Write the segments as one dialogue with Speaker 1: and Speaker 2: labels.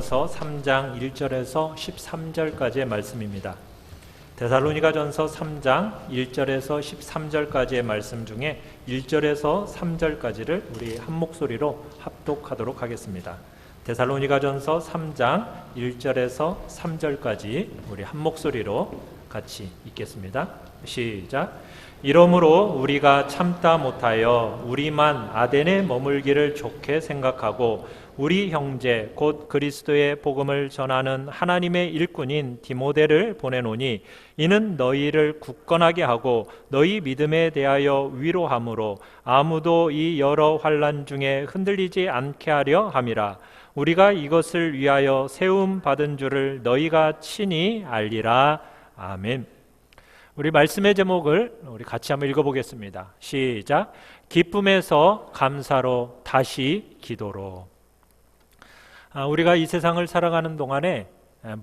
Speaker 1: 전서 3장 1절에서 13절까지의 말씀입니다. 데살로니가 전서 3장 1절에서 13절까지의 말씀 중에 1절에서 3절까지를 우리 한 목소리로 합독하도록 하겠습니다. 데살로니가 전서 3장 1절에서 3절까지 우리 한 목소리로 같이 읽겠습니다. 시작. 이러므로 우리가 참다 못하여 우리만 아덴에 머물기를 좋게 생각하고 우리 형제 곧 그리스도의 복음을 전하는 하나님의 일꾼인 디모데를 보내노니 이는 너희를 굳건하게 하고 너희 믿음에 대하여 위로함으로 아무도 이 여러 환난 중에 흔들리지 않게 하려 함이라. 우리가 이것을 위하여 세움 받은 줄을 너희가 친히 알리라. 아멘. 우리 말씀의 제목을 우리 같이 한번 읽어보겠습니다. 시작. 기쁨에서 감사로 다시 기도로. 우리가 이 세상을 살아가는 동안에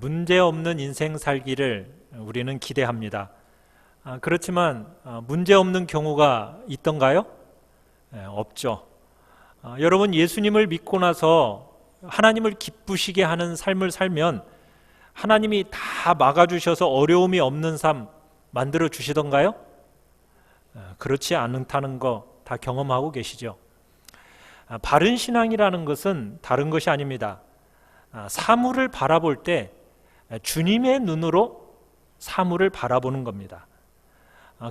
Speaker 1: 문제없는 인생 살기를 우리는 기대합니다. 그렇지만 문제없는 경우가 있던가요? 없죠. 여러분, 예수님을 믿고 나서 하나님을 기쁘시게 하는 삶을 살면 하나님이 다 막아주셔서 어려움이 없는 삶 만들어 주시던가요? 그렇지 않다는 거 다 경험하고 계시죠? 바른 신앙이라는 것은 다른 것이 아닙니다. 사물을 바라볼 때 주님의 눈으로 사물을 바라보는 겁니다.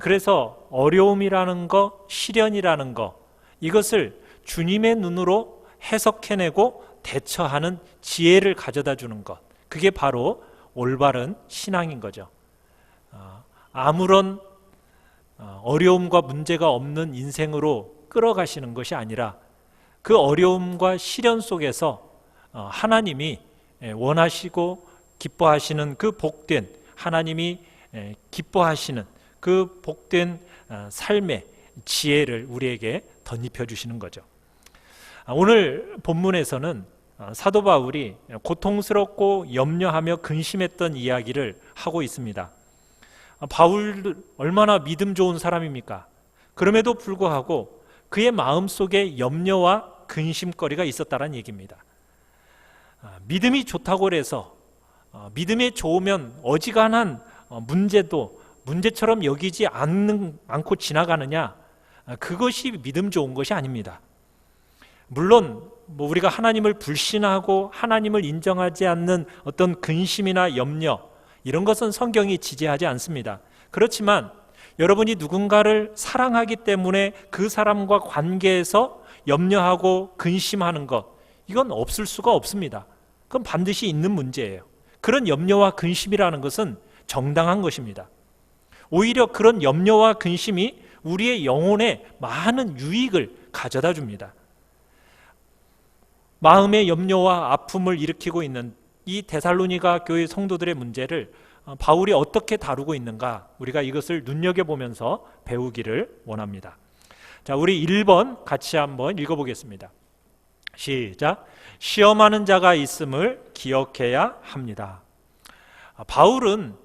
Speaker 1: 그래서 어려움이라는 거, 시련이라는 거, 이것을 주님의 눈으로 해석해내고 대처하는 지혜를 가져다 주는 것, 그게 바로 올바른 신앙인 거죠. 아무런 어려움과 문제가 없는 인생으로 끌어가시는 것이 아니라 그 어려움과 시련 속에서 하나님이 원하시고 기뻐하시는 그 복된, 하나님이 기뻐하시는 그 복된 삶의 지혜를 우리에게 덧입혀 주시는 거죠. 오늘 본문에서는 사도 바울이 고통스럽고 염려하며 근심했던 이야기를 하고 있습니다. 바울 얼마나 믿음 좋은 사람입니까? 그럼에도 불구하고 그의 마음속에 염려와 근심거리가 있었다는 얘기입니다. 믿음이 좋다고 해서 믿음이 좋으면 어지간한 문제도 문제처럼 여기지 않고 지나가느냐? 그것이 믿음 좋은 것이 아닙니다. 물론 우리가 하나님을 불신하고 하나님을 인정하지 않는 어떤 근심이나 염려, 이런 것은 성경이 지지하지 않습니다. 그렇지만 여러분이 누군가를 사랑하기 때문에 그 사람과 관계에서 염려하고 근심하는 것, 이건 없을 수가 없습니다. 그건 반드시 있는 문제예요. 그런 염려와 근심이라는 것은 정당한 것입니다. 오히려 그런 염려와 근심이 우리의 영혼에 많은 유익을 가져다 줍니다. 마음의 염려와 아픔을 일으키고 있는 이 데살로니가 교회 성도들의 문제를 바울이 어떻게 다루고 있는가, 우리가 이것을 눈여겨보면서 배우기를 원합니다. 자, 우리 1번 같이 한번 읽어보겠습니다. 시작. 시험하는 자가 있음을 기억해야 합니다. 바울은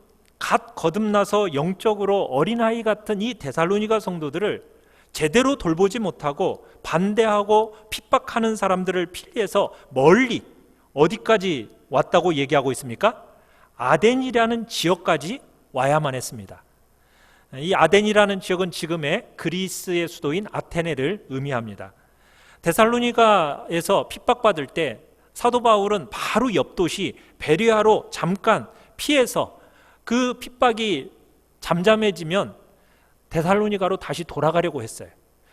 Speaker 1: 갓 거듭나서 영적으로 어린아이 같은 이 데살로니가 성도들을 제대로 돌보지 못하고 반대하고 핍박하는 사람들을 피해서 멀리 어디까지 왔다고 얘기하고 있습니까? 아덴이라는 지역까지 와야만 했습니다. 이 아덴이라는 지역은 지금의 그리스의 수도인 아테네를 의미합니다. 데살로니가에서 핍박받을 때 사도 바울은 바로 옆 도시 베레아로 잠깐 피해서 그 핍박이 잠잠해지면 데살로니가로 다시 돌아가려고 했어요.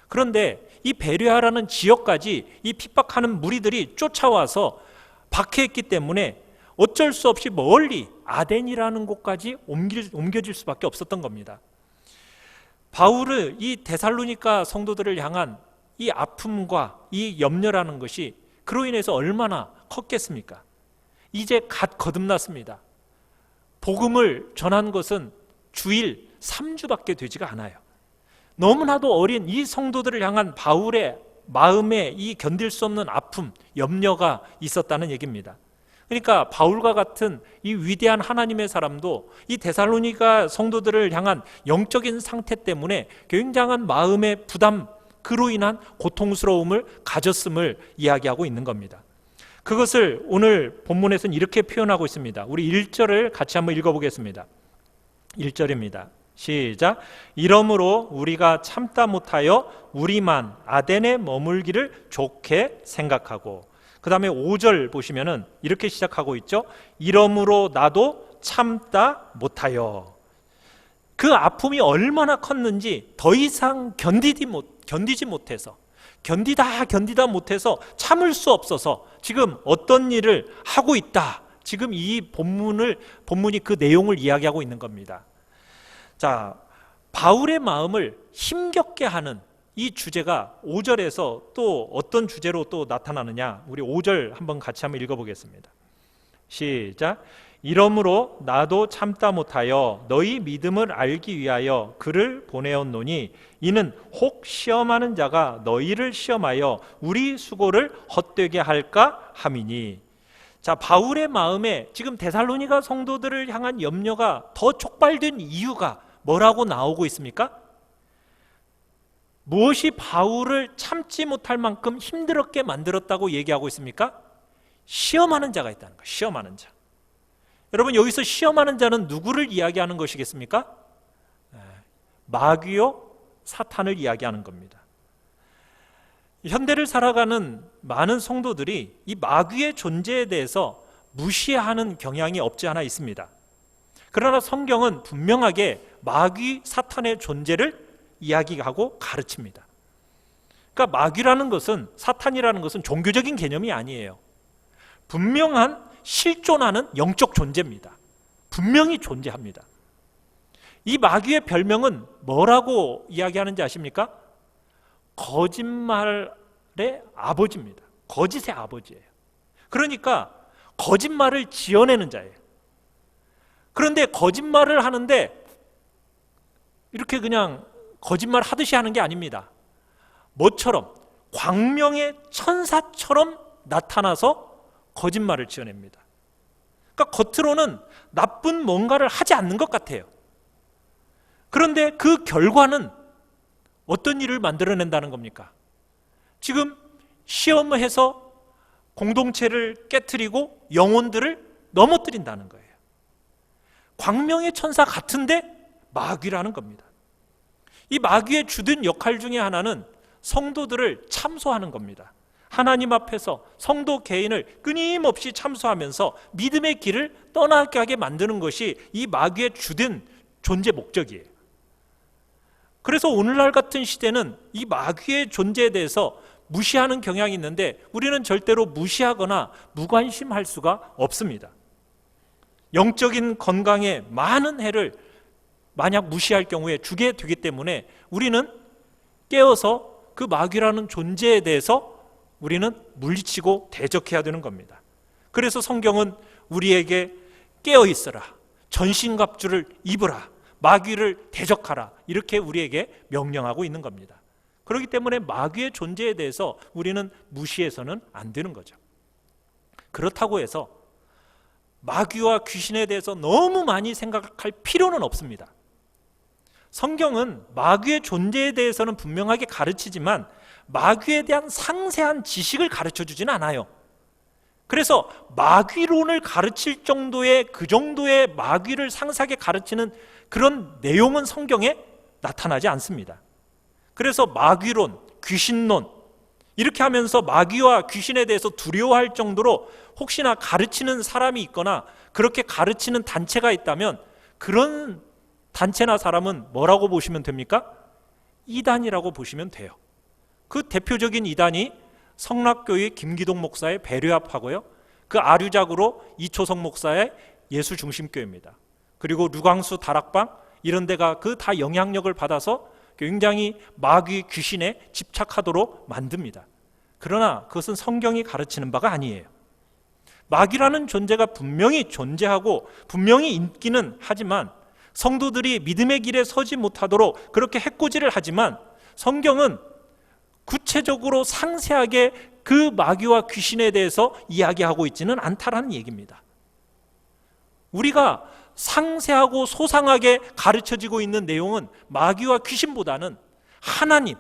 Speaker 1: 그런데 이 베레아라는 지역까지 이 핍박하는 무리들이 쫓아와서 박해했기 때문에 어쩔 수 없이 멀리 아덴이라는 곳까지 옮겨질 수밖에 없었던 겁니다. 바울은 이 데살로니가 성도들을 향한 이 아픔과 이 염려라는 것이 그로 인해서 얼마나 컸겠습니까? 이제 갓 거듭났습니다. 복음을 전한 것은 주일 3주밖에 되지가 않아요. 너무나도 어린 이 성도들을 향한 바울의 마음에 이 견딜 수 없는 아픔, 염려가 있었다는 얘기입니다. 그러니까 바울과 같은 이 위대한 하나님의 사람도 이 데살로니가 성도들을 향한 영적인 상태 때문에 굉장한 마음의 부담, 그로 인한 고통스러움을 가졌음을 이야기하고 있는 겁니다. 그것을 오늘 본문에서는 이렇게 표현하고 있습니다. 우리 1절을 같이 한번 읽어보겠습니다. 1절입니다. 시작. 이러므로 우리가 참다 못하여 우리만 아덴에 머물기를 좋게 생각하고, 그 다음에 5절 보시면은 이렇게 시작하고 있죠. 이러므로 나도 참다 못하여. 그 아픔이 얼마나 컸는지 더 이상 견디지 못해서, 견디다 못해서 참을 수 없어서 지금 어떤 일을 하고 있다. 지금 이 본문이 그 내용을 이야기하고 있는 겁니다. 자, 바울의 마음을 힘겹게 하는 이 주제가 5절에서 또 어떤 주제로 또 나타나느냐, 우리 5절 한번 같이 한번 읽어보겠습니다. 시작. 이러므로 나도 참다 못하여 너희 믿음을 알기 위하여 그를 보내었노니 이는 혹 시험하는 자가 너희를 시험하여 우리 수고를 헛되게 할까 함이니. 자, 바울의 마음에 지금 데살로니가 성도들을 향한 염려가 더 촉발된 이유가 뭐라고 나오고 있습니까? 무엇이 바울을 참지 못할 만큼 힘들었게 만들었다고 얘기하고 있습니까? 시험하는 자가 있다는 거예요. 시험하는 자. 여러분, 여기서 시험하는 자는 누구를 이야기하는 것이겠습니까? 마귀요 사탄을 이야기하는 겁니다. 현대를 살아가는 많은 성도들이 이 마귀의 존재에 대해서 무시하는 경향이 없지 않아 있습니다. 그러나 성경은 분명하게 마귀 사탄의 존재를 이야기하고 가르칩니다. 그러니까 마귀라는 것은, 사탄이라는 것은 종교적인 개념이 아니에요. 분명한 실존하는 영적 존재입니다. 분명히 존재합니다. 이 마귀의 별명은 뭐라고 이야기하는지 아십니까? 거짓말의 아버지입니다. 거짓의 아버지예요. 그러니까 거짓말을 지어내는 자예요. 그런데 거짓말을 하는데 이렇게 그냥 거짓말 하듯이 하는 게 아닙니다. 뭐처럼? 광명의 천사처럼 나타나서 거짓말을 지어냅니다. 그러니까 겉으로는 나쁜 뭔가를 하지 않는 것 같아요. 그런데 그 결과는 어떤 일을 만들어낸다는 겁니까? 지금 시험을 해서 공동체를 깨트리고 영혼들을 넘어뜨린다는 거예요. 광명의 천사 같은데 마귀라는 겁니다. 이 마귀의 주된 역할 중에 하나는 성도들을 참소하는 겁니다. 하나님 앞에서 성도 개인을 끊임없이 참소하면서 믿음의 길을 떠나게 하게 만드는 것이 이 마귀의 주된 존재 목적이에요. 그래서 오늘날 같은 시대는 이 마귀의 존재에 대해서 무시하는 경향이 있는데 우리는 절대로 무시하거나 무관심할 수가 없습니다. 영적인 건강에 많은 해를 만약 무시할 경우에 주게 되기 때문에 우리는 깨어서 그 마귀라는 존재에 대해서 우리는 물리치고 대적해야 되는 겁니다. 그래서 성경은 우리에게 깨어 있어라, 전신갑주를 입으라, 마귀를 대적하라, 이렇게 우리에게 명령하고 있는 겁니다. 그렇기 때문에 마귀의 존재에 대해서 우리는 무시해서는 안 되는 거죠. 그렇다고 해서 마귀와 귀신에 대해서 너무 많이 생각할 필요는 없습니다. 성경은 마귀의 존재에 대해서는 분명하게 가르치지만 마귀에 대한 상세한 지식을 가르쳐주지는 않아요. 그래서 마귀론을 가르칠 정도의, 그 정도의 마귀를 상세하게 가르치는 그런 내용은 성경에 나타나지 않습니다. 그래서 마귀론, 귀신론 이렇게 하면서 마귀와 귀신에 대해서 두려워할 정도로 혹시나 가르치는 사람이 있거나 그렇게 가르치는 단체가 있다면 그런 단체나 사람은 뭐라고 보시면 됩니까? 이단이라고 보시면 돼요. 그 대표적인 이단이 성락교의 김기동 목사의 배려합하고요, 그 아류작으로 이초성 목사의 예수중심교회입니다. 그리고 류광수 다락방 이런 데가 그 다 영향력을 받아서 굉장히 마귀 귀신에 집착하도록 만듭니다. 그러나 그것은 성경이 가르치는 바가 아니에요. 마귀라는 존재가 분명히 존재하고 분명히 있기는 하지만 성도들이 믿음의 길에 서지 못하도록 그렇게 해코지를 하지만 성경은 구체적으로 상세하게 그 마귀와 귀신에 대해서 이야기하고 있지는 않다라는 얘기입니다. 우리가 상세하고 소상하게 가르쳐지고 있는 내용은 마귀와 귀신보다는 하나님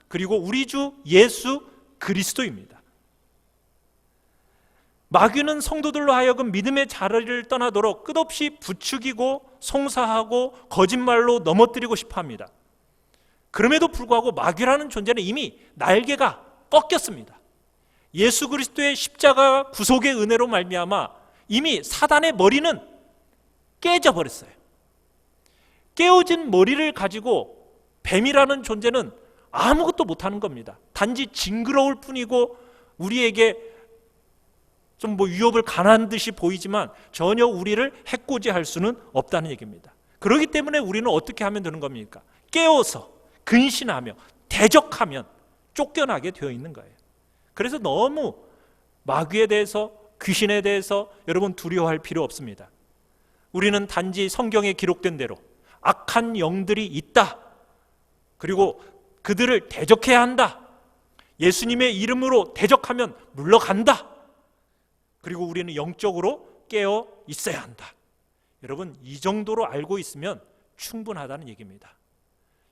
Speaker 1: 그리고 우리 주 예수 그리스도입니다. 마귀는 성도들로 하여금 믿음의 자리를 떠나도록 끝없이 부추기고 송사하고 거짓말로 넘어뜨리고 싶어합니다. 그럼에도 불구하고 마귀라는 존재는 이미 날개가 꺾였습니다. 예수 그리스도의 십자가 구속의 은혜로 말미암아 이미 사단의 머리는 깨져버렸어요. 깨어진 머리를 가지고 뱀이라는 존재는 아무것도 못하는 겁니다. 단지 징그러울 뿐이고 우리에게 좀 위협을 가한 듯이 보이지만 전혀 우리를 해코지할 수는 없다는 얘기입니다. 그렇기 때문에 우리는 어떻게 하면 되는 겁니까? 깨어서 근신하며 대적하면 쫓겨나게 되어 있는 거예요. 그래서 너무 마귀에 대해서, 귀신에 대해서 여러분 두려워할 필요 없습니다. 우리는 단지 성경에 기록된 대로 악한 영들이 있다, 그리고 그들을 대적해야 한다, 예수님의 이름으로 대적하면 물러간다, 그리고 우리는 영적으로 깨어 있어야 한다. 여러분, 이 정도로 알고 있으면 충분하다는 얘기입니다.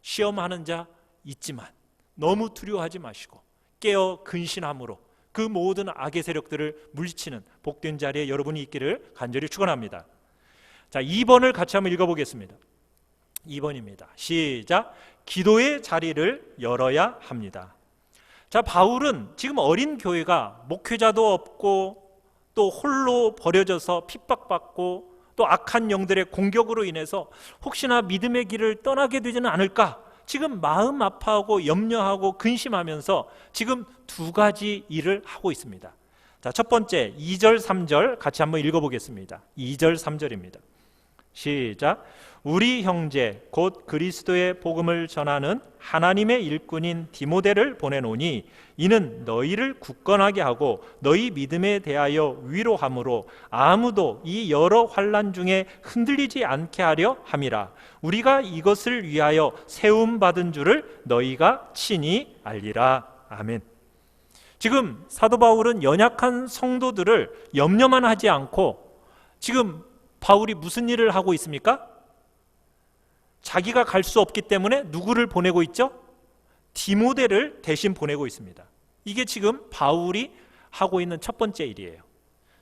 Speaker 1: 시험하는 자 있지만 너무 두려워하지 마시고 깨어 근신함으로 그 모든 악의 세력들을 물리치는 복된 자리에 여러분이 있기를 간절히 축원합니다. 자, 2번을 같이 한번 읽어보겠습니다. 2번입니다. 시작. 기도의 자리를 열어야 합니다. 자, 바울은 지금 어린 교회가 목회자도 없고 또 홀로 버려져서 핍박받고 또 악한 영들의 공격으로 인해서 혹시나 믿음의 길을 떠나게 되지는 않을까 지금 마음 아파하고 염려하고 근심하면서 지금 두 가지 일을 하고 있습니다. 자, 첫 번째 2절 3절 같이 한번 읽어보겠습니다. 2절 3절입니다. 시작. 우리 형제 곧 그리스도의 복음을 전하는 하나님의 일꾼인 디모데를 보내노니 이는 너희를 굳건하게 하고 너희 믿음에 대하여 위로함으로 아무도 이 여러 환난 중에 흔들리지 않게 하려 함이라. 우리가 이것을 위하여 세움 받은 줄을 너희가 친히 알리라. 아멘. 지금 사도 바울은 연약한 성도들을 염려만 하지 않고 지금 바울이 무슨 일을 하고 있습니까? 자기가 갈 수 없기 때문에 누구를 보내고 있죠? 디모데를 대신 보내고 있습니다. 이게 지금 바울이 하고 있는 첫 번째 일이에요.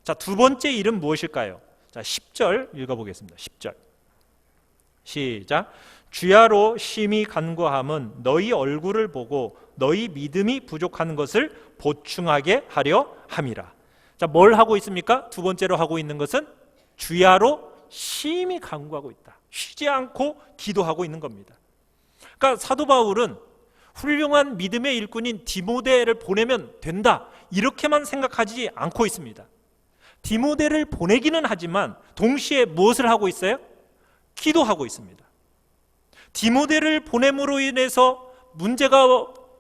Speaker 1: 자, 두 번째 일은 무엇일까요? 자, 10절 읽어보겠습니다. 10절 시작. 주야로 심히 간구함은 너희 얼굴을 보고 너희 믿음이 부족한 것을 보충하게 하려 함이라. 자, 뭘 하고 있습니까? 두 번째로 하고 있는 것은 주야로 심히 간구하고 있다. 쉬지 않고 기도하고 있는 겁니다. 그러니까 사도 바울은 훌륭한 믿음의 일꾼인 디모데를 보내면 된다 이렇게만 생각하지 않고 있습니다. 디모데를 보내기는 하지만 동시에 무엇을 하고 있어요? 기도하고 있습니다. 디모데를 보냄으로 인해서 문제가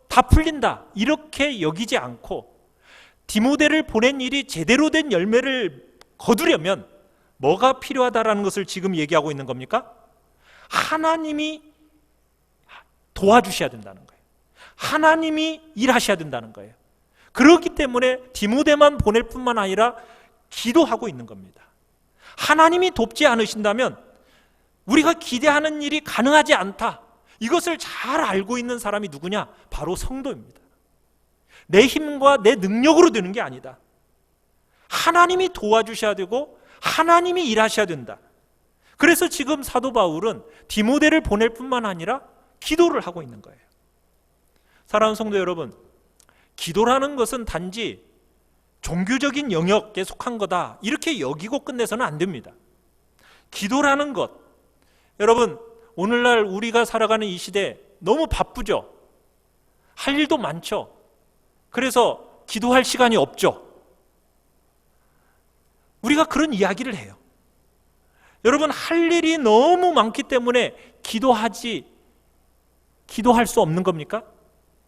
Speaker 1: 다 풀린다 이렇게 여기지 않고 디모데를 보낸 일이 제대로 된 열매를 거두려면 뭐가 필요하다라는 것을 지금 얘기하고 있는 겁니까? 하나님이 도와주셔야 된다는 거예요. 하나님이 일하셔야 된다는 거예요. 그렇기 때문에 디모데만 보낼 뿐만 아니라 기도하고 있는 겁니다. 하나님이 돕지 않으신다면 우리가 기대하는 일이 가능하지 않다. 이것을 잘 알고 있는 사람이 누구냐? 바로 성도입니다. 내 힘과 내 능력으로 되는 게 아니다. 하나님이 도와주셔야 되고 하나님이 일하셔야 된다. 그래서 지금 사도 바울은 디모데를 보낼 뿐만 아니라 기도를 하고 있는 거예요. 사랑하는 성도 여러분, 기도라는 것은 단지 종교적인 영역에 속한 거다 이렇게 여기고 끝내서는 안 됩니다. 기도라는 것, 여러분 오늘날 우리가 살아가는 이 시대 너무 바쁘죠. 할 일도 많죠. 그래서 기도할 시간이 없죠. 우리가 그런 이야기를 해요. 여러분, 할 일이 너무 많기 때문에 기도할 수 없는 겁니까?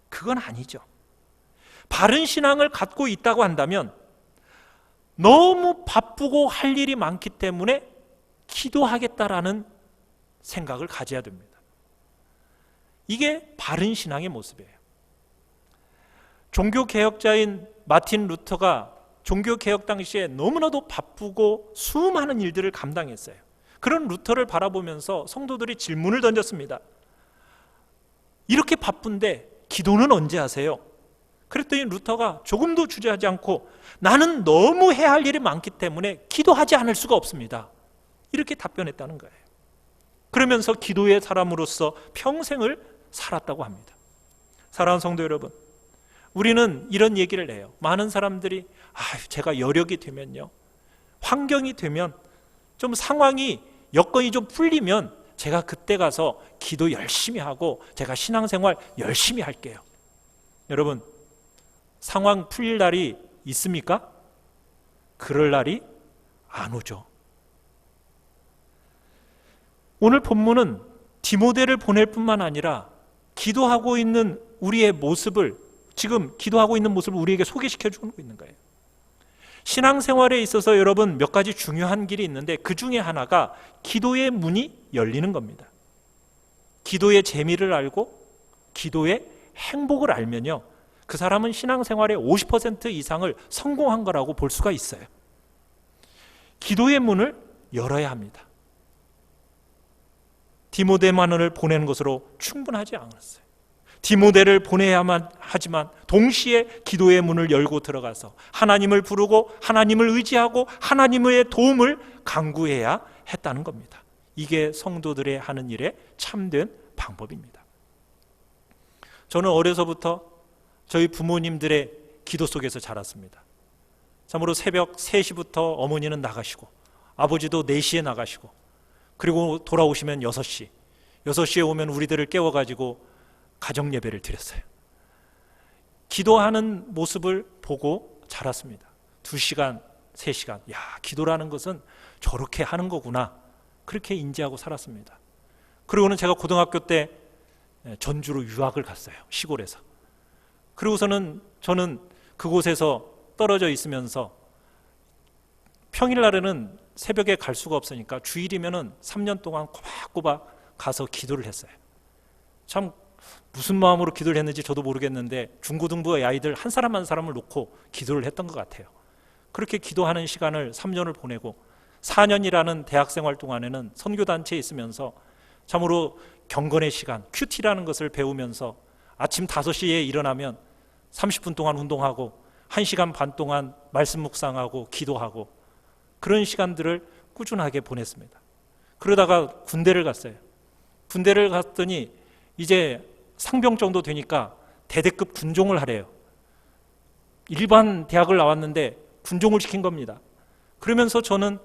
Speaker 1: 그건 아니죠. 바른 신앙을 갖고 있다고 한다면 너무 바쁘고 할 일이 많기 때문에 기도하겠다라는 생각을 가져야 됩니다. 이게 바른 신앙의 모습이에요. 종교개혁자인 마틴 루터가 종교개혁 당시에 너무나도 바쁘고 수많은 일들을 감당했어요. 그런 루터를 바라보면서 성도들이 질문을 던졌습니다. 이렇게 바쁜데 기도는 언제 하세요? 그랬더니 루터가 조금도 주저하지 않고 나는 너무 해야 할 일이 많기 때문에 기도하지 않을 수가 없습니다. 이렇게 답변했다는 거예요. 그러면서 기도의 사람으로서 평생을 살았다고 합니다. 사랑하는 성도 여러분, 우리는 이런 얘기를 해요. 많은 사람들이 제가 여력이 되면요, 환경이 되면, 좀 상황이 여건이 좀 풀리면 제가 그때 가서 기도 열심히 하고 제가 신앙생활 열심히 할게요. 여러분, 상황 풀릴 날이 있습니까? 그럴 날이 안 오죠. 오늘 본문은 디모데를 보낼 뿐만 아니라 기도하고 있는 우리의 모습을, 지금 기도하고 있는 모습을 우리에게 소개시켜 주고 있는 거예요. 신앙생활에 있어서 여러분 몇 가지 중요한 길이 있는데 그 중에 하나가 기도의 문이 열리는 겁니다. 기도의 재미를 알고 기도의 행복을 알면요, 그 사람은 신앙생활의 50% 이상을 성공한 거라고 볼 수가 있어요. 기도의 문을 열어야 합니다. 디모데만을 보내는 것으로 충분하지 않았어요. 디모데를 보내야만 하지만 동시에 기도의 문을 열고 들어가서 하나님을 부르고 하나님을 의지하고 하나님의 도움을 간구해야 했다는 겁니다. 이게 성도들의 하는 일의 참된 방법입니다. 저는 어려서부터 저희 부모님들의 기도 속에서 자랐습니다. 참으로 새벽 3시부터 어머니는 나가시고 아버지도 4시에 나가시고, 그리고 돌아오시면 6시에 오면 우리들을 깨워가지고 가정 예배를 드렸어요. 기도하는 모습을 보고 자랐습니다. 2시간, 3시간. 기도라는 것은 저렇게 하는 거구나. 그렇게 인지하고 살았습니다. 그리고는 제가 고등학교 때 전주로 유학을 갔어요. 시골에서. 그리고서는 저는 그곳에서 떨어져 있으면서 평일날에는 새벽에 갈 수가 없으니까 주일이면은 3년 동안 꼬박꼬박 가서 기도를 했어요. 참 무슨 마음으로 기도를 했는지 저도 모르겠는데 중고등부의 아이들 한 사람 한 사람을 놓고 기도를 했던 것 같아요. 그렇게 기도하는 시간을 3년을 보내고 4년이라는 대학생활 동안에는 선교단체에 있으면서 참으로 경건의 시간, 큐티라는 것을 배우면서 아침 5시에 일어나면 30분 동안 운동하고 1시간 반 동안 말씀 묵상하고 기도하고 그런 시간들을 꾸준하게 보냈습니다. 그러다가 군대를 갔어요. 군대를 갔더니 이제 상병 정도 되니까 대대급 군종을 하래요. 일반 대학을 나왔는데 군종을 시킨 겁니다. 그러면서 저는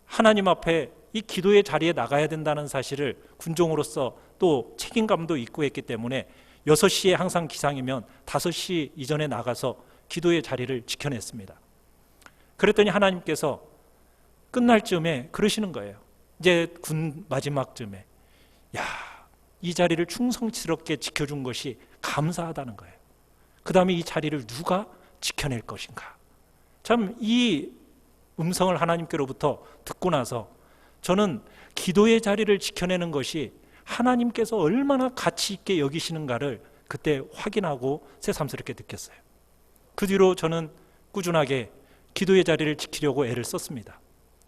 Speaker 1: 하나님 앞에 이 기도의 자리에 나가야 된다는 사실을 군종으로서 또 책임감도 있고 했기 때문에 6시에 항상 기상이면 5시 이전에 나가서 기도의 자리를 지켜냈습니다. 그랬더니 하나님께서 끝날 즈음에 그러시는 거예요. 이제 군 마지막 즈음에 이 자리를 충성스럽게 지켜준 것이 감사하다는 거예요. 그 다음에 이 자리를 누가 지켜낼 것인가. 참 이 음성을 하나님께로부터 듣고 나서 저는 기도의 자리를 지켜내는 것이 하나님께서 얼마나 가치 있게 여기시는가를 그때 확인하고 새삼스럽게 느꼈어요. 그 뒤로 저는 꾸준하게 기도의 자리를 지키려고 애를 썼습니다.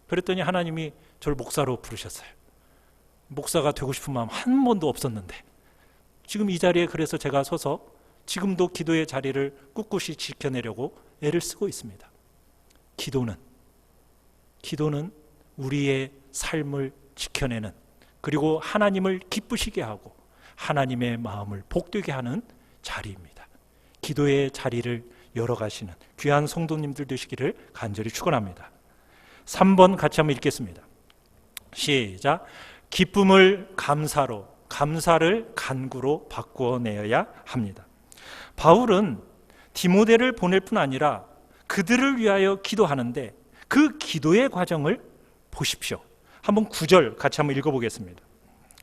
Speaker 1: 그랬더니 하나님이 저를 목사로 부르셨어요. 목사가 되고 싶은 마음 한 번도 없었는데 지금 이 자리에 그래서 제가 서서 지금도 기도의 자리를 꿋꿋이 지켜내려고 애를 쓰고 있습니다. 기도는 우리의 삶을 지켜내는, 그리고 하나님을 기쁘시게 하고 하나님의 마음을 복되게 하는 자리입니다. 기도의 자리를 열어가시는 귀한 성도님들 되시기를 간절히 축원합니다. 3번 같이 한번 읽겠습니다. 시작. 기쁨을 감사로, 감사를 간구로 바꾸어내어야 합니다. 바울은 디모데를 보낼 뿐 아니라 그들을 위하여 기도하는데 그 기도의 과정을 보십시오. 한번 9절 같이 한번 읽어보겠습니다.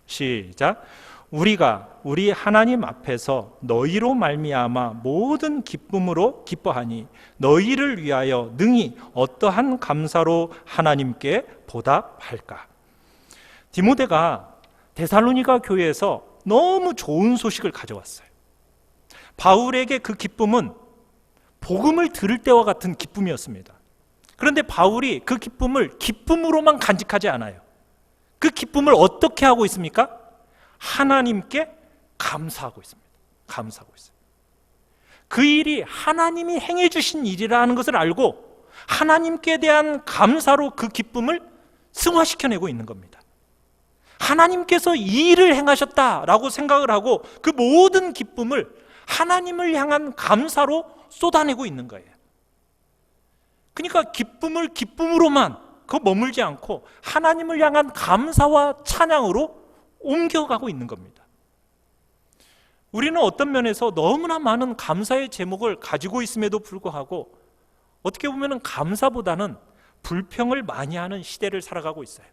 Speaker 1: 시작. 우리가 우리 하나님 앞에서 너희로 말미암아 모든 기쁨으로 기뻐하니 너희를 위하여 능히 어떠한 감사로 하나님께 보답할까. 디모데가 데살로니가 교회에서 너무 좋은 소식을 가져왔어요. 바울에게 그 기쁨은 복음을 들을 때와 같은 기쁨이었습니다. 그런데 바울이 그 기쁨을 기쁨으로만 간직하지 않아요. 그 기쁨을 어떻게 하고 있습니까? 하나님께 감사하고 있습니다. 감사하고 있어요. 그 일이 하나님이 행해 주신 일이라는 것을 알고 하나님께 대한 감사로 그 기쁨을 승화시켜내고 있는 겁니다. 하나님께서 이 일을 행하셨다라고 생각을 하고 그 모든 기쁨을 하나님을 향한 감사로 쏟아내고 있는 거예요. 그러니까 기쁨을 기쁨으로만 머물지 않고 하나님을 향한 감사와 찬양으로 옮겨가고 있는 겁니다. 우리는 어떤 면에서 너무나 많은 감사의 제목을 가지고 있음에도 불구하고 어떻게 보면 감사보다는 불평을 많이 하는 시대를 살아가고 있어요.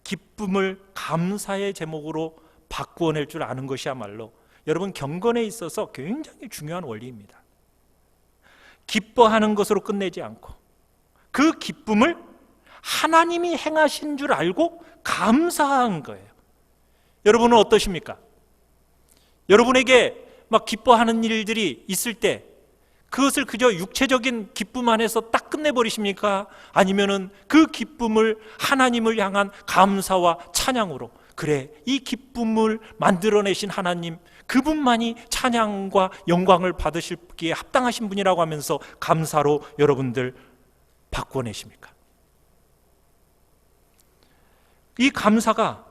Speaker 1: 기쁨을 감사의 제목으로 바꾸어낼 줄 아는 것이야말로 여러분 경건에 있어서 굉장히 중요한 원리입니다. 기뻐하는 것으로 끝내지 않고 그 기쁨을 하나님이 행하신 줄 알고 감사한 거예요. 여러분은 어떠십니까? 여러분에게 막 기뻐하는 일들이 있을 때 그것을 그저 육체적인 기쁨 안에서 딱 끝내버리십니까? 아니면은 그 기쁨을 하나님을 향한 감사와 찬양으로, 그래, 이 기쁨을 만들어내신 하나님, 그분만이 찬양과 영광을 받으시기에 합당하신 분이라고 하면서 감사로 여러분들 바꿔내십니까? 이 감사가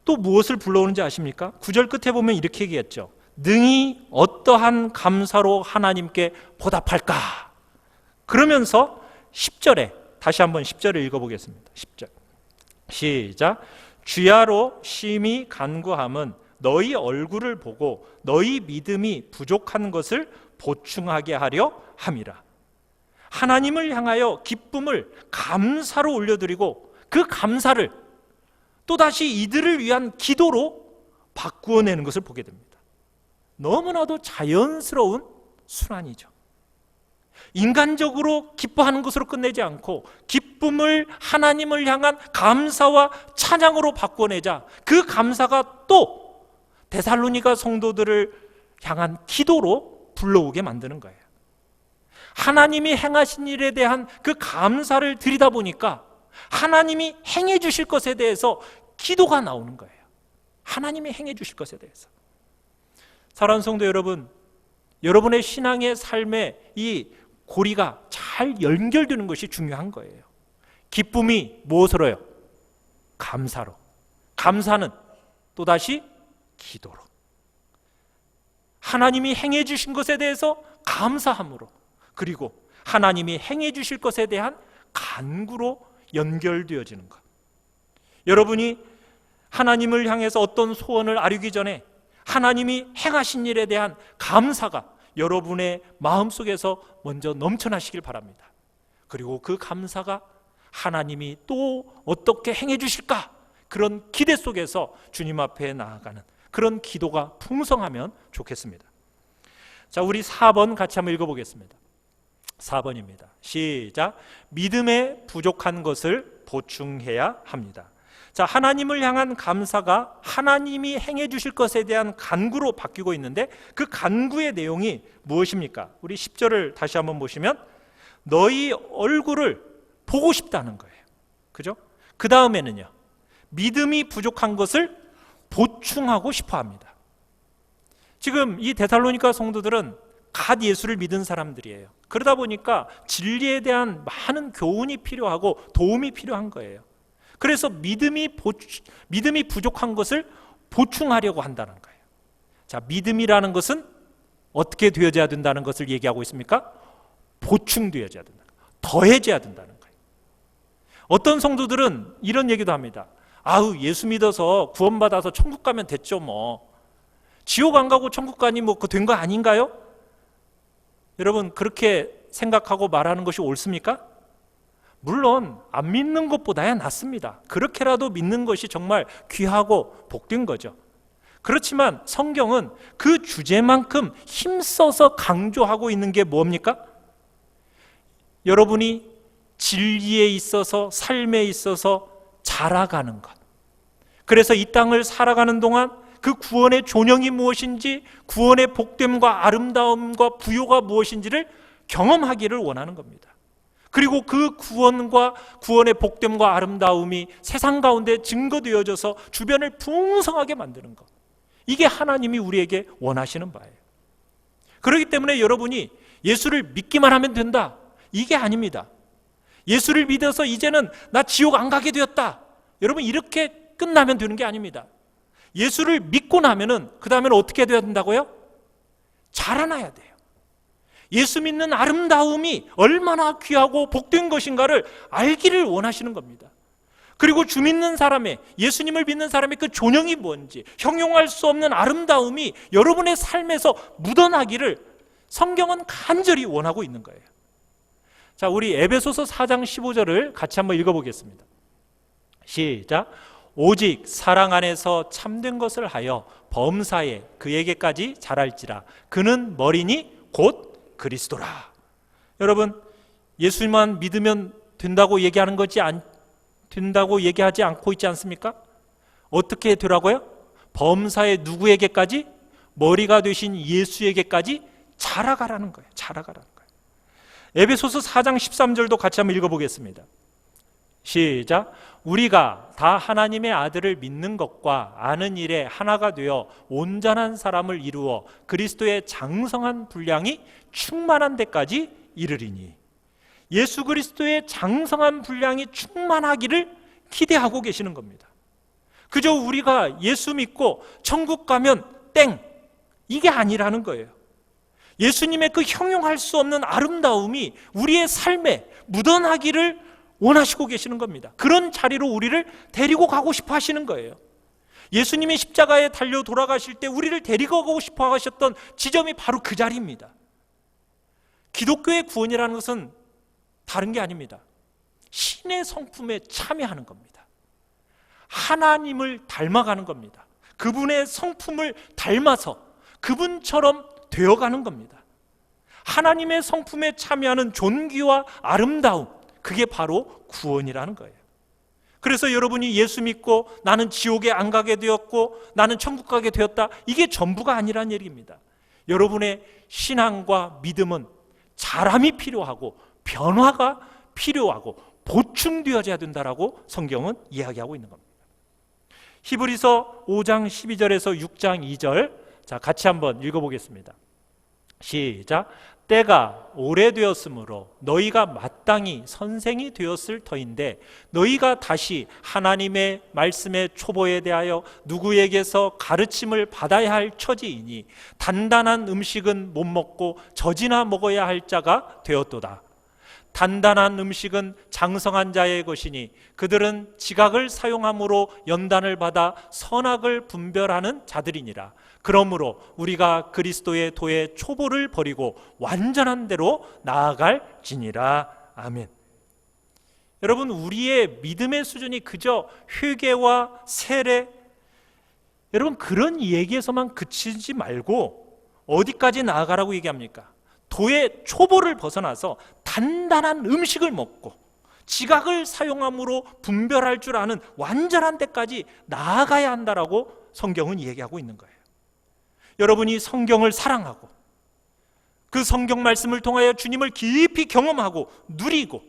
Speaker 1: 또 무엇을 불러오는지 아십니까? 9절 끝에 보면 이렇게 얘기했죠. 능히 어떠한 감사로 하나님께 보답할까? 그러면서 10절에 다시 한번 10절을 읽어보겠습니다. 10절 시작. 주야로 심히 간구함은 너희 얼굴을 보고 너희 믿음이 부족한 것을 보충하게 하려 함이라. 하나님을 향하여 기쁨을 감사로 올려드리고 그 감사를 또다시 이들을 위한 기도로 바꾸어내는 것을 보게 됩니다. 너무나도 자연스러운 순환이죠. 인간적으로 기뻐하는 것으로 끝내지 않고 기쁨을 하나님을 향한 감사와 찬양으로 바꿔내자 그 감사가 또 데살로니가 성도들을 향한 기도로 불러오게 만드는 거예요. 하나님이 행하신 일에 대한 그 감사를 드리다 보니까 하나님이 행해 주실 것에 대해서 기도가 나오는 거예요. 하나님이 행해 주실 것에 대해서. 사랑하는 성도 여러분, 여러분의 신앙의 삶에 이 고리가 잘 연결되는 것이 중요한 거예요. 기쁨이 무엇으로요? 감사로. 감사는 또다시 기도로. 하나님이 행해 주신 것에 대해서 감사함으로, 그리고 하나님이 행해 주실 것에 대한 간구로 연결되어지는 것. 여러분이 하나님을 향해서 어떤 소원을 아뢰기 전에 하나님이 행하신 일에 대한 감사가 여러분의 마음속에서 먼저 넘쳐나시길 바랍니다. 그리고 그 감사가 하나님이 또 어떻게 행해 주실까? 그런 기대 속에서 주님 앞에 나아가는 그런 기도가 풍성하면 좋겠습니다. 자, 우리 4번 같이 한번 읽어보겠습니다. 4번입니다. 시작. 믿음에 부족한 것을 보충해야 합니다. 자, 하나님을 향한 감사가 하나님이 행해 주실 것에 대한 간구로 바뀌고 있는데 그 간구의 내용이 무엇입니까? 우리 10절을 다시 한번 보시면 너희 얼굴을 보고 싶다는 거예요. 그죠? 그 다음에는요, 믿음이 부족한 것을 보충하고 싶어 합니다. 지금 이 데살로니가 성도들은 갓 예수를 믿은 사람들이에요. 그러다 보니까 진리에 대한 많은 교훈이 필요하고 도움이 필요한 거예요. 그래서 믿음이 부족한 것을 보충하려고 한다는 거예요. 자, 믿음이라는 것은 어떻게 되어져야 된다는 것을 얘기하고 있습니까? 보충되어져야 된다. 더해져야 된다는 거예요. 어떤 성도들은 이런 얘기도 합니다. 아우, 예수 믿어서 구원받아서 천국 가면 됐죠 뭐. 지옥 안 가고 천국 가니 뭐 그 된 거 아닌가요? 여러분, 그렇게 생각하고 말하는 것이 옳습니까? 물론 안 믿는 것보다야 낫습니다. 그렇게라도 믿는 것이 정말 귀하고 복된 거죠. 그렇지만 성경은 그 주제만큼 힘써서 강조하고 있는 게 뭡니까? 여러분이 진리에 있어서 삶에 있어서 자라가는 것. 그래서 이 땅을 살아가는 동안 그 구원의 존영이 무엇인지, 구원의 복됨과 아름다움과 부요가 무엇인지를 경험하기를 원하는 겁니다. 그리고 그 구원과 구원의 복됨과 아름다움이 세상 가운데 증거되어져서 주변을 풍성하게 만드는 것. 이게 하나님이 우리에게 원하시는 바예요. 그렇기 때문에 여러분이 예수를 믿기만 하면 된다, 이게 아닙니다. 예수를 믿어서 이제는 나 지옥 안 가게 되었다, 여러분 이렇게 끝나면 되는 게 아닙니다. 예수를 믿고 나면은 그 다음에는 어떻게 되어야 된다고요? 자라나야 돼요. 예수 믿는 아름다움이 얼마나 귀하고 복된 것인가를 알기를 원하시는 겁니다. 그리고 주 믿는 사람의, 예수님을 믿는 사람의 그 존영이 뭔지, 형용할 수 없는 아름다움이 여러분의 삶에서 묻어나기를 성경은 간절히 원하고 있는 거예요. 자, 우리 에베소서 4장 15절을 같이 한번 읽어보겠습니다. 시작. 오직 사랑 안에서 참된 것을 하여 범사에 그에게까지 자랄지라. 그는 머리니 곧 그리스도라. 여러분, 예수만 믿으면 된다고 얘기하는 거지 된다고 얘기하지 않고 있지 않습니까? 어떻게 되라고요? 범사에 누구에게까지? 머리가 되신 예수에게까지 자라가라는 거예요. 자라가라는 거예요. 에베소서 4장 13절도 같이 한번 읽어보겠습니다. 시작. 우리가 다 하나님의 아들을 믿는 것과 아는 일에 하나가 되어 온전한 사람을 이루어 그리스도의 장성한 분량이 충만한 데까지 이르리니. 예수 그리스도의 장성한 분량이 충만하기를 기대하고 계시는 겁니다. 그저 우리가 예수 믿고 천국 가면 땡, 이게 아니라는 거예요. 예수님의 그 형용할 수 없는 아름다움이 우리의 삶에 묻어나기를 원하시고 계시는 겁니다. 그런 자리로 우리를 데리고 가고 싶어 하시는 거예요. 예수님이 십자가에 달려 돌아가실 때 우리를 데리고 가고 싶어 하셨던 지점이 바로 그 자리입니다. 기독교의 구원이라는 것은 다른 게 아닙니다. 신의 성품에 참여하는 겁니다. 하나님을 닮아가는 겁니다. 그분의 성품을 닮아서 그분처럼 되어가는 겁니다. 하나님의 성품에 참여하는 존귀와 아름다움, 그게 바로 구원이라는 거예요. 그래서 여러분이 예수 믿고 나는 지옥에 안 가게 되었고 나는 천국 가게 되었다, 이게 전부가 아니란 얘기입니다. 여러분의 신앙과 믿음은 자람이 필요하고 변화가 필요하고 보충되어져야 된다라고 성경은 이야기하고 있는 겁니다. 히브리서 5장 12절에서 6장 2절, 자, 같이 한번 읽어보겠습니다. 시작. 때가 오래되었으므로 너희가 마땅히 선생이 되었을 터인데 너희가 다시 하나님의 말씀의 초보에 대하여 누구에게서 가르침을 받아야 할 처지이니 단단한 음식은 못 먹고 젖이나 먹어야 할 자가 되었도다. 단단한 음식은 장성한 자의 것이니 그들은 지각을 사용함으로 연단을 받아 선악을 분별하는 자들이니라. 그러므로 우리가 그리스도의 도의 초보를 버리고 완전한 대로 나아갈지니라. 아멘. 여러분, 우리의 믿음의 수준이 그저 회개와 세례, 여러분 그런 얘기에서만 그치지 말고 어디까지 나아가라고 얘기합니까? 도의 초보를 벗어나서 단단한 음식을 먹고 지각을 사용함으로 분별할 줄 아는 완전한 데까지 나아가야 한다라고 성경은 얘기하고 있는 거예요. 여러분이 성경을 사랑하고 그 성경 말씀을 통하여 주님을 깊이 경험하고 누리고,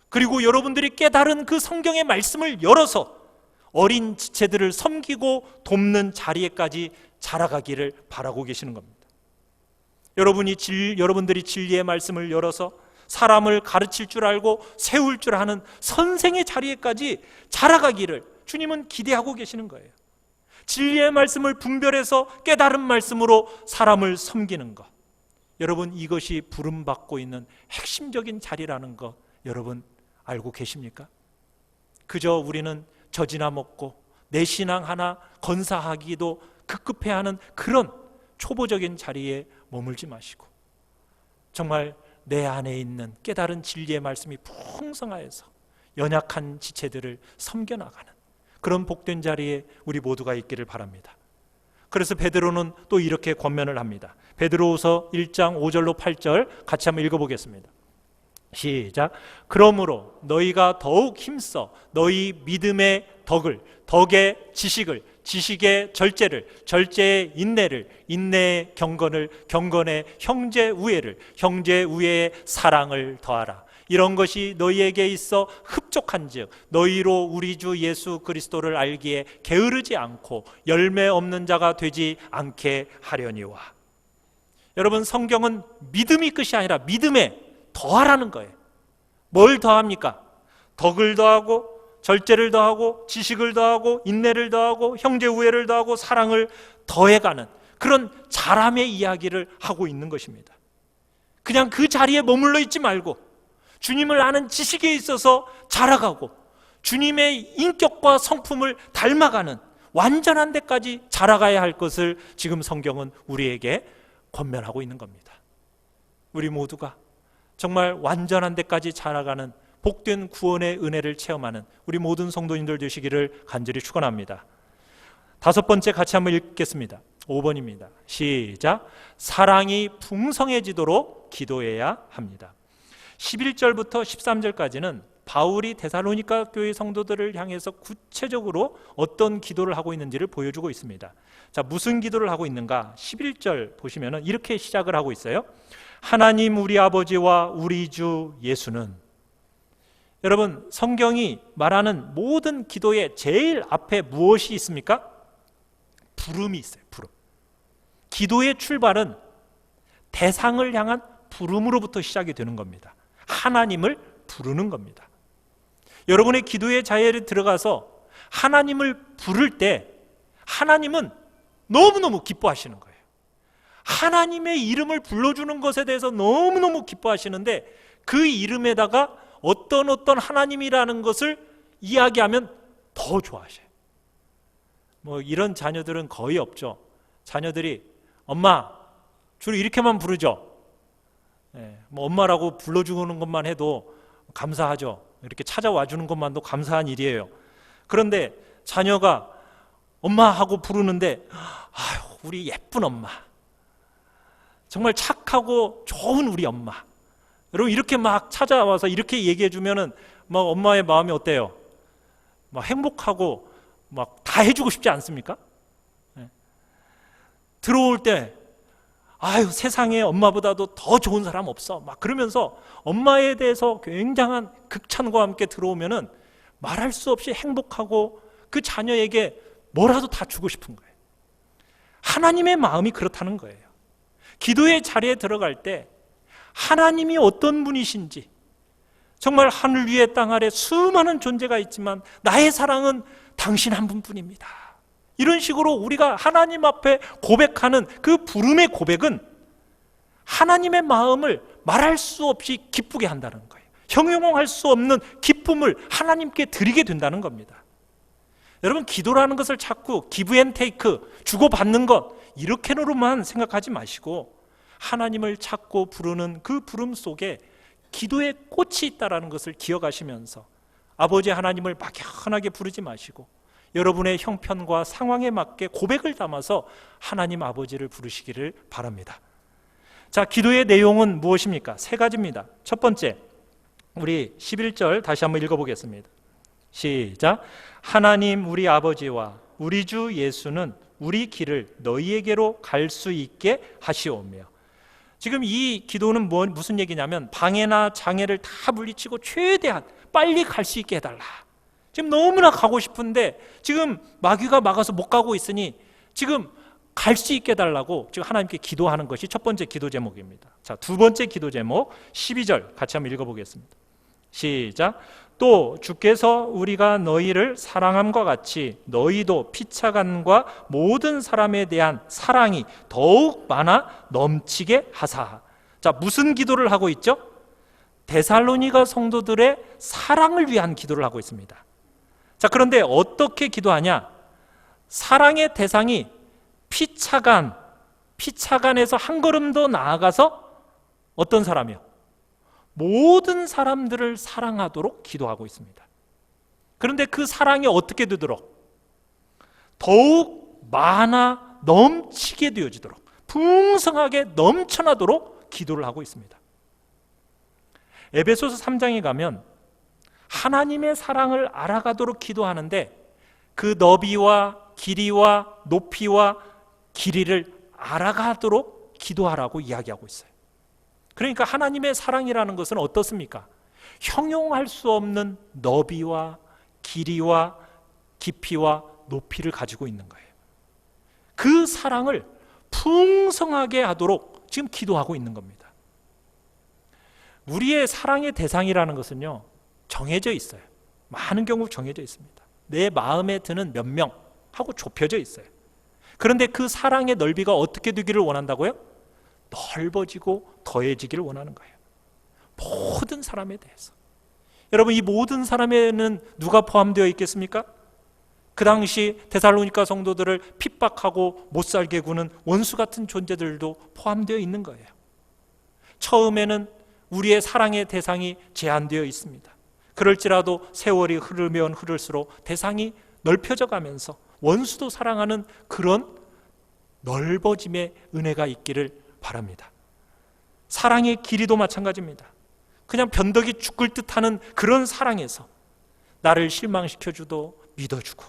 Speaker 1: 그리고 여러분들이 깨달은 그 성경의 말씀을 열어서 어린 지체들을 섬기고 돕는 자리에까지 자라가기를 바라고 계시는 겁니다. 여러분들이 진리의 말씀을 열어서 사람을 가르칠 줄 알고 세울 줄 아는 선생의 자리에까지 자라가기를 주님은 기대하고 계시는 거예요. 진리의 말씀을 분별해서 깨달은 말씀으로 사람을 섬기는 것, 여러분 이것이 부름받고 있는 핵심적인 자리라는 것 여러분 알고 계십니까? 그저 우리는 젖이나 먹고 내 신앙 하나 건사하기도 급급해하는 그런 초보적인 자리에 머물지 마시고 정말 내 안에 있는 깨달은 진리의 말씀이 풍성하여서 연약한 지체들을 섬겨나가는 그런 복된 자리에 우리 모두가 있기를 바랍니다. 그래서 베드로는 또 이렇게 권면을 합니다. 베드로후서 1장 5절로 8절 같이 한번 읽어보겠습니다. 시작. 그러므로 너희가 더욱 힘써 너희 믿음의 덕을, 덕의 지식을, 지식의 절제를, 절제의 인내를, 인내의 경건을, 경건의 형제 우애를, 형제 우애의 사랑을 더하라. 이런 것이 너희에게 있어 흡족한즉 너희로 우리 주 예수 그리스도를 알기에 게으르지 않고 열매 없는 자가 되지 않게 하려니와. 여러분, 성경은 믿음이 끝이 아니라 믿음에 더하라는 거예요. 뭘 더합니까? 덕을 더하고, 절제를 더하고, 지식을 더하고, 인내를 더하고, 형제 우애를 더하고, 사랑을 더해가는 그런 자람의 이야기를 하고 있는 것입니다. 그냥 그 자리에 머물러 있지 말고 주님을 아는 지식에 있어서 자라가고 주님의 인격과 성품을 닮아가는 완전한 데까지 자라가야 할 것을 지금 성경은 우리에게 권면하고 있는 겁니다. 우리 모두가 정말 완전한 데까지 자라가는 복된 구원의 은혜를 체험하는 우리 모든 성도님들 되시기를 간절히 축원합니다. 다섯 번째 같이 한번 읽겠습니다. 5번입니다. 시작. 사랑이 풍성해지도록 기도해야 합니다. 11절부터 13절까지는 바울이 데살로니가 교회 성도들을 향해서 구체적으로 어떤 기도를 하고 있는지를 보여주고 있습니다. 자, 무슨 기도를 하고 있는가? 11절 보시면 이렇게 시작을 하고 있어요. 하나님 우리 아버지와 우리 주 예수는. 여러분, 성경이 말하는 모든 기도의 제일 앞에 무엇이 있습니까? 부름이 있어요. 부름. 기도의 출발은 대상을 향한 부름으로부터 시작이 되는 겁니다. 하나님을 부르는 겁니다. 여러분의 기도의 자리에 들어가서 하나님을 부를 때 하나님은 너무너무 기뻐하시는 거예요. 하나님의 이름을 불러주는 것에 대해서 너무너무 기뻐하시는데 그 이름에다가 어떤 하나님이라는 것을 이야기하면 더 좋아하셔요. 뭐 이런 자녀들은 거의 없죠. 자녀들이 엄마 주로 이렇게만 부르죠. 뭐 엄마라고 불러주는 것만 해도 감사하죠. 이렇게 찾아와 주는 것만도 감사한 일이에요. 그런데 자녀가 엄마 하고 부르는데 아유, 우리 예쁜 엄마, 정말 착하고 좋은 우리 엄마, 여러분 이렇게 막 찾아와서 이렇게 얘기해 주면은 막 엄마의 마음이 어때요? 막 행복하고 막 다 해주고 싶지 않습니까? 들어올 때 아유, 세상에 엄마보다도 더 좋은 사람 없어 막 그러면서 엄마에 대해서 굉장한 극찬과 함께 들어오면은 말할 수 없이 행복하고 그 자녀에게 뭐라도 다 주고 싶은 거예요. 하나님의 마음이 그렇다는 거예요. 기도의 자리에 들어갈 때 하나님이 어떤 분이신지, 정말 하늘 위에 땅 아래 수많은 존재가 있지만 나의 사랑은 당신 한 분뿐입니다. 이런 식으로 우리가 하나님 앞에 고백하는 그 부름의 고백은 하나님의 마음을 말할 수 없이 기쁘게 한다는 거예요. 형용할 수 없는 기쁨을 하나님께 드리게 된다는 겁니다. 여러분, 기도라는 것을 자꾸 기브 앤 테이크, 주고받는 것 이렇게로만 생각하지 마시고 하나님을 찾고 부르는 그 부름 속에 기도의 꽃이 있다는 것을 기억하시면서 아버지 하나님을 막연하게 부르지 마시고 여러분의 형편과 상황에 맞게 고백을 담아서 하나님 아버지를 부르시기를 바랍니다. 자, 기도의 내용은 무엇입니까? 세 가지입니다. 첫 번째, 우리 11절 다시 한번 읽어보겠습니다. 시작. 하나님 우리 아버지와 우리 주 예수는 우리 길을 너희에게로 갈 수 있게 하시오며. 지금 이 기도는 무슨 얘기냐면 방해나 장애를 다 물리치고 최대한 빨리 갈 수 있게 해달라. 지금 너무나 가고 싶은데 지금 마귀가 막아서 못 가고 있으니 지금 갈 수 있게 해달라고 지금 하나님께 기도하는 것이 첫 번째 기도 제목입니다. 자, 두 번째 기도 제목 12절 같이 한번 읽어보겠습니다. 시작. 또 주께서 우리가 너희를 사랑함과 같이 너희도 피차간과 모든 사람에 대한 사랑이 더욱 많아 넘치게 하사. 자, 무슨 기도를 하고 있죠? 데살로니가 성도들의 사랑을 위한 기도를 하고 있습니다. 자, 그런데 어떻게 기도하냐? 사랑의 대상이 피차간에서 한 걸음 더 나아가서 어떤 사람이요? 모든 사람들을 사랑하도록 기도하고 있습니다. 그런데 그 사랑이 어떻게 되도록? 더욱 많아 넘치게 되어지도록, 풍성하게 넘쳐나도록 기도를 하고 있습니다. 에베소서 3장에 가면 하나님의 사랑을 알아가도록 기도하는데 그 너비와 길이와 높이와 길이를 알아가도록 기도하라고 이야기하고 있어요. 그러니까 하나님의 사랑이라는 것은 어떻습니까? 형용할 수 없는 너비와 길이와 깊이와 높이를 가지고 있는 거예요. 그 사랑을 풍성하게 하도록 지금 기도하고 있는 겁니다. 우리의 사랑의 대상이라는 것은요, 정해져 있어요. 많은 경우 정해져 있습니다. 내 마음에 드는 몇 명 하고 좁혀져 있어요. 그런데 그 사랑의 넓이가 어떻게 되기를 원한다고요? 넓어지고 더해지기를 원하는 거예요. 모든 사람에 대해서. 여러분, 이 모든 사람에는 누가 포함되어 있겠습니까? 그 당시 데살로니가 성도들을 핍박하고 못살게 구는 원수 같은 존재들도 포함되어 있는 거예요. 처음에는 우리의 사랑의 대상이 제한되어 있습니다. 그럴지라도 세월이 흐르면 흐를수록 대상이 넓혀져 가면서 원수도 사랑하는 그런 넓어짐의 은혜가 있기를 바랍니다. 사랑의 길이도 마찬가지입니다. 그냥 변덕이 죽을 듯하는 그런 사랑에서 나를 실망시켜주도 믿어주고,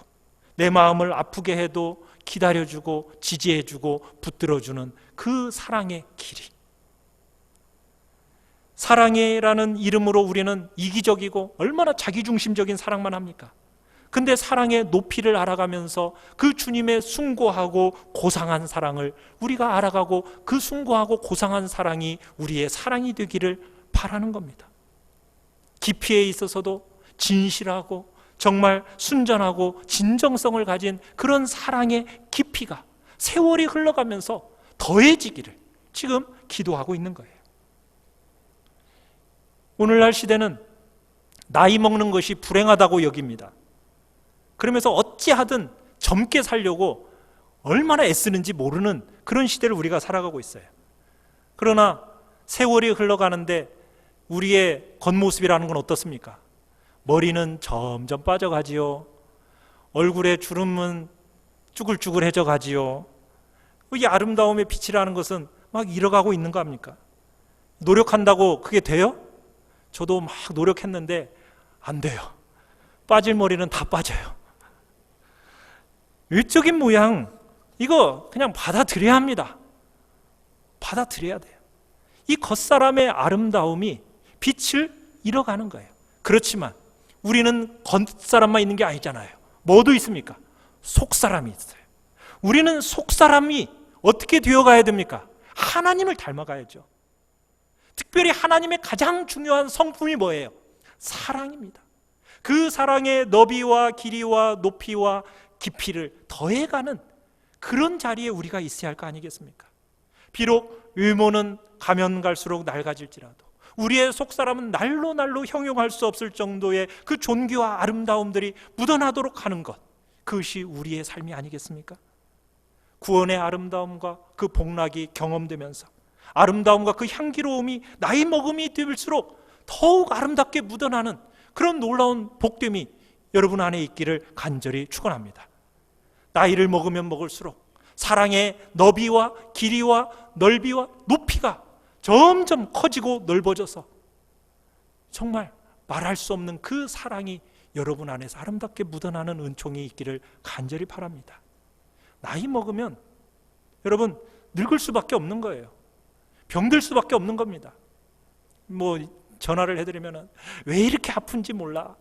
Speaker 1: 내 마음을 아프게 해도 기다려주고 지지해주고 붙들어주는 그 사랑의 길이. 사랑이라는 이름으로 우리는 이기적이고 얼마나 자기중심적인 사랑만 합니까? 근데 사랑의 높이를 알아가면서 그 주님의 숭고하고 고상한 사랑을 우리가 알아가고, 그 숭고하고 고상한 사랑이 우리의 사랑이 되기를 바라는 겁니다. 깊이에 있어서도 진실하고 정말 순전하고 진정성을 가진 그런 사랑의 깊이가 세월이 흘러가면서 더해지기를 지금 기도하고 있는 거예요. 오늘날 시대는 나이 먹는 것이 불행하다고 여깁니다. 그러면서 어찌하든 젊게 살려고 얼마나 애쓰는지 모르는 그런 시대를 우리가 살아가고 있어요. 그러나 세월이 흘러가는데 우리의 겉모습이라는 건 어떻습니까? 머리는 점점 빠져가지요. 얼굴에 주름은 쭈글쭈글해져 가지요. 이 아름다움의 빛이라는 것은 막 잃어가고 있는 거 아닙니까? 노력한다고 그게 돼요? 저도 막 노력했는데 안 돼요. 빠질 머리는 다 빠져요. 외적인 모양, 이거 그냥 받아들여야 합니다. 받아들여야 돼요. 이 겉사람의 아름다움이 빛을 잃어가는 거예요. 그렇지만 우리는 겉사람만 있는 게 아니잖아요. 뭐도 있습니까? 속사람이 있어요. 우리는 속사람이 어떻게 되어가야 됩니까? 하나님을 닮아가야죠. 특별히 하나님의 가장 중요한 성품이 뭐예요? 사랑입니다. 그 사랑의 너비와 길이와 높이와 깊이를 더해가는 그런 자리에 우리가 있어야 할 거 아니겠습니까? 비록 외모는 가면 갈수록 낡아질지라도 우리의 속사람은 날로 날로 형용할 수 없을 정도의 그 존귀와 아름다움들이 묻어나도록 하는 것, 그것이 우리의 삶이 아니겠습니까? 구원의 아름다움과 그 복락이 경험되면서 아름다움과 그 향기로움이 나이 먹음이 될수록 더욱 아름답게 묻어나는 그런 놀라운 복됨이 여러분 안에 있기를 간절히 축원합니다. 나이를 먹으면 먹을수록 사랑의 너비와 길이와 넓이와 높이가 점점 커지고 넓어져서 정말 말할 수 없는 그 사랑이 여러분 안에서 아름답게 묻어나는 은총이 있기를 간절히 바랍니다. 나이 먹으면 여러분 늙을 수밖에 없는 거예요. 병들 수밖에 없는 겁니다. 뭐 전화를 해드리면 왜 이렇게 아픈지 몰라.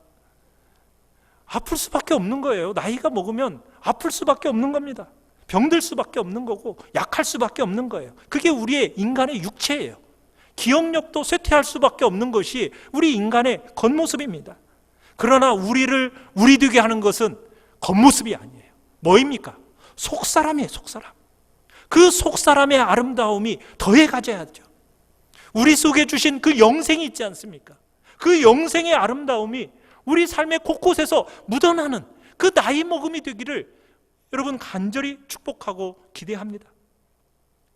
Speaker 1: 아플 수밖에 없는 거예요. 나이가 먹으면 아플 수밖에 없는 겁니다. 병들 수밖에 없는 거고 약할 수밖에 없는 거예요. 그게 우리의 인간의 육체예요. 기억력도 쇠퇴할 수밖에 없는 것이 우리 인간의 겉모습입니다. 그러나 우리를 우리 되게 하는 것은 겉모습이 아니에요. 뭐입니까? 속사람이에요. 속사람. 그 속사람의 아름다움이 더해 가져야죠. 우리 속에 주신 그 영생이 있지 않습니까? 그 영생의 아름다움이 우리 삶의 곳곳에서 묻어나는 그 나이 먹음이 되기를 여러분 간절히 축복하고 기대합니다.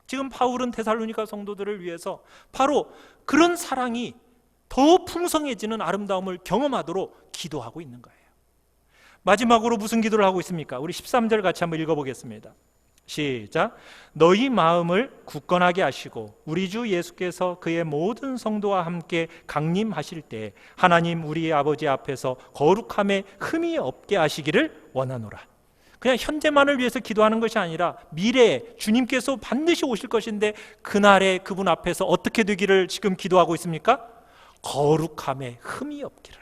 Speaker 1: 지금 바울은 데살로니가 성도들을 위해서 바로 그런 사랑이 더 풍성해지는 아름다움을 경험하도록 기도하고 있는 거예요. 마지막으로 무슨 기도를 하고 있습니까? 우리 13절 같이 한번 읽어보겠습니다. 시작. 너희 마음을 굳건하게 하시고 우리 주 예수께서 그의 모든 성도와 함께 강림하실 때 하나님 우리 아버지 앞에서 거룩함에 흠이 없게 하시기를 원하노라. 그냥 현재만을 위해서 기도하는 것이 아니라 미래에 주님께서 반드시 오실 것인데 그날에 그분 앞에서 어떻게 되기를 지금 기도하고 있습니까? 거룩함에 흠이 없기를,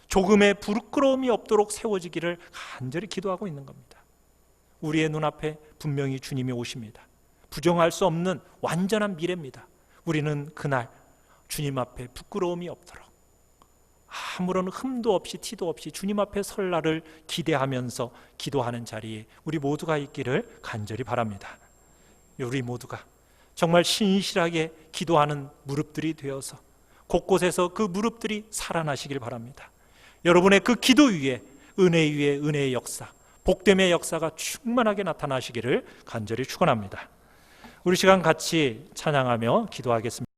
Speaker 1: 조금의 부끄러움이 없도록 세워지기를 간절히 기도하고 있는 겁니다. 우리의 눈앞에 분명히 주님이 오십니다. 부정할 수 없는 완전한 미래입니다. 우리는 그날 주님 앞에 부끄러움이 없도록 아무런 흠도 없이 티도 없이 주님 앞에 설 날을 기대하면서 기도하는 자리에 우리 모두가 있기를 간절히 바랍니다. 우리 모두가 정말 신실하게 기도하는 무릎들이 되어서 곳곳에서 그 무릎들이 살아나시길 바랍니다. 여러분의 그 기도 위에 은혜의 역사, 복됨의 역사가 충만하게 나타나시기를 간절히 축원합니다. 우리 시간 같이 찬양하며 기도하겠습니다.